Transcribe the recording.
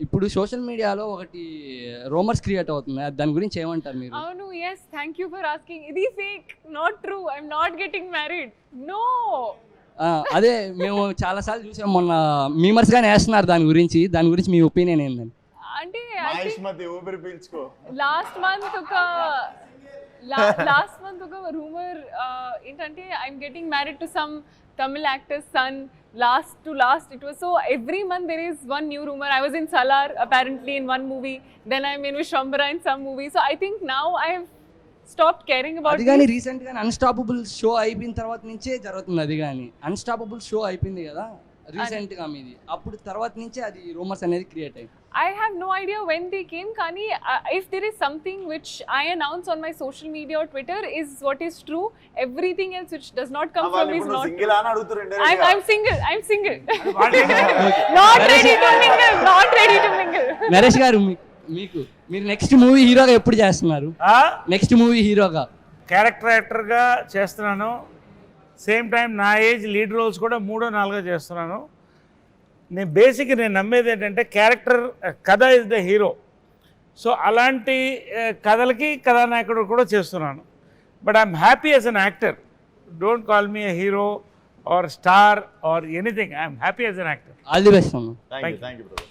ఇప్పుడు సోషల్ మీడియాలో ఒకటి రూమర్స్ క్రియేట్ అవుతుంది, దాని గురించి ఏమంటారు మీరు? అవును, yes, thank you for asking. ఇది fake, not true. I'm not getting married. No. అదే మేము చాలాసార్లు చూసాం, మొన్న మీమర్స్ గానే వేస్తున్నారు దాని గురించి మీ ఒపీనియన్ ఏంటండి? అంటే ఊపిరి పీల్చుకో. లాస్ట్ మంత్ ఒక రూమర్ ఏంటంటే I'm getting married to some Tamil actor's son. Last it was so every month there is one new rumor. I was in Salar apparently in one movie, then I'm in Vishwambara in some movie, so I think now I have stopped caring about అది కానీ recent గా unstoppable show అయిపోయిన తర్వాత నుంచే జరుగుతుంది. అది కానీ unstoppable show అయిపోయింది కదా రీసెంట్ గా మీది, అప్పుడు తర్వాత నుంచే అది రూమర్స్ అనేది క్రియేట్ అయ్యింది. I have no idea when they came, Kani. If there is something which I announce on my social media or Twitter is what is true. Everything else which does not come from me is not single ana adugutunde. I'm single. Not ready to mingle. Naresh గారు, మీరు next movie హీరోగా ఎప్పుడు చేస్తున్నారు? Next movie హీరోగా character యాక్టర్గా చేస్తున్నాను. Same time నా age lead roles కూడా 3-4 చేస్తున్నాను. నేను నమ్మేది ఏంటంటే క్యారెక్టర్ కథ ఇస్ ద హీరో. సో అలాంటి కథలకి కథానాయకుడు కూడా చేస్తున్నాను. But I'm happy as an actor. Don't call me a hero or star or anything. I'm happy as an actor. All the best. Thank you brother.